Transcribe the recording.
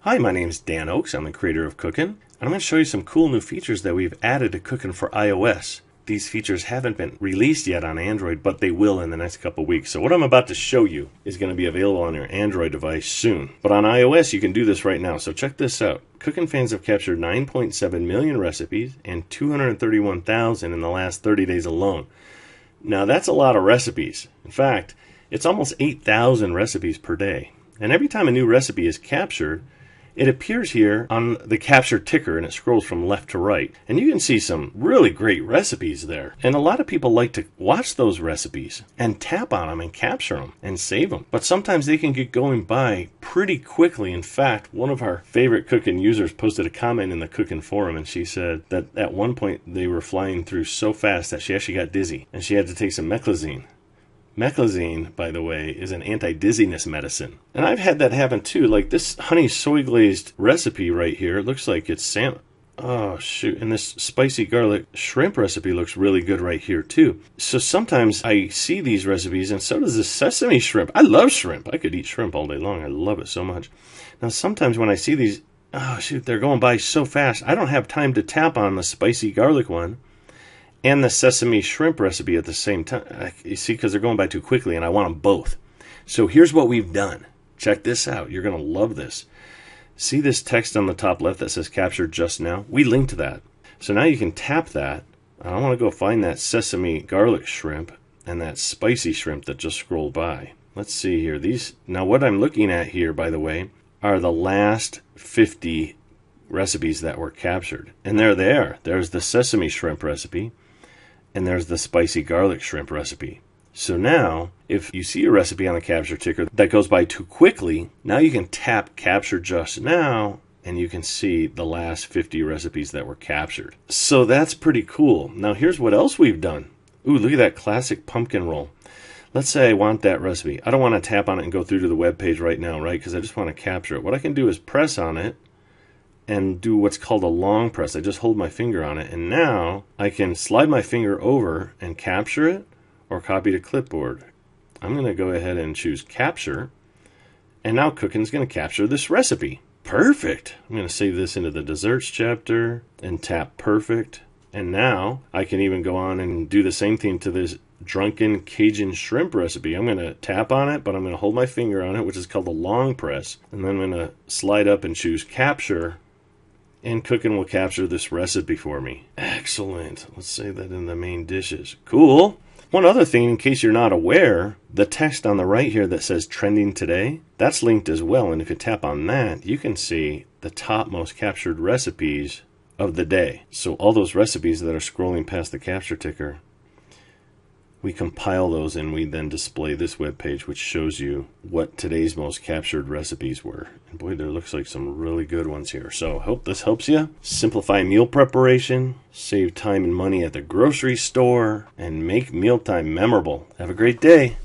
Hi, my name's Dan Oakes. I'm the creator of Cookin', and I'm going to show you some cool new features that we've added to Cookin' for iOS. These features haven't been released yet on Android, but they will in the next couple weeks. So what I'm about to show you is going to be available on your Android device soon. But on iOS, you can do this right now. So check this out. Cookin' fans have captured 9.7 million recipes and 231,000 in the last 30 days alone. Now that's a lot of recipes. In fact, it's almost 8,000 recipes per day. And every time a new recipe is captured, it appears here on the capture ticker and it scrolls from left to right. And you can see some really great recipes there. And a lot of people like to watch those recipes and tap on them and capture them and save them. But sometimes they can get going by pretty quickly. In fact, one of our favorite Cookin' users posted a comment in the Cookin' forum, and she said that at one point they were flying through so fast that she actually got dizzy and she had to take some meclizine. Meclizine, by the way, is an anti-dizziness medicine. And I've had that happen too. Like this honey soy glazed recipe right here, it looks like it's salmon. Oh, shoot. And this spicy garlic shrimp recipe looks really good right here too. So sometimes I see these recipes, and so does the sesame shrimp. I love shrimp. I could eat shrimp all day long. I love it so much. Now sometimes when I see these, oh shoot, they're going by so fast. I don't have time to tap on the spicy garlic one and the sesame shrimp recipe at the same time. You see, because they're going by too quickly and I want them both. So here's what we've done. Check this out. You're going to love this. See this text on the top left that says captured just now? We linked that. So now you can tap that. I want to go find that sesame garlic shrimp and that spicy shrimp that just scrolled by. Let's see here. Now what I'm looking at here, by the way, are the last 50 recipes that were captured. And they're there. There's the sesame shrimp recipe. And there's the spicy garlic shrimp recipe. So now, if you see a recipe on the capture ticker that goes by too quickly, now you can tap capture just now, and you can see the last 50 recipes that were captured. So that's pretty cool. Now here's what else we've done. Ooh, look at that classic pumpkin roll. Let's say I want that recipe. I don't want to tap on it and go through to the web page right now, right? Because I just want to capture it. What I can do is press on it and do what's called a long press. I just hold my finger on it, and now I can slide my finger over and capture it or copy to clipboard. I'm going to go ahead and choose capture, and now Cookin's going to capture this recipe. Perfect! I'm going to save this into the desserts chapter and tap perfect, and now I can even go on and do the same thing to this drunken Cajun shrimp recipe. I'm going to tap on it, but I'm going to hold my finger on it, which is called a long press, and then I'm going to slide up and choose capture, and Cookin' will capture this recipe for me. Excellent. Let's save that in the main dishes. Cool. One other thing, in case you're not aware, the text on the right here that says trending today, that's linked as well. And if you tap on that, you can see the top most captured recipes of the day. So all those recipes that are scrolling past the capture ticker, we compile those and we then display this web page, which shows you what today's most captured recipes were. And boy, there looks like some really good ones here. So I hope this helps you. Simplify meal preparation, save time and money at the grocery store, and make mealtime memorable. Have a great day.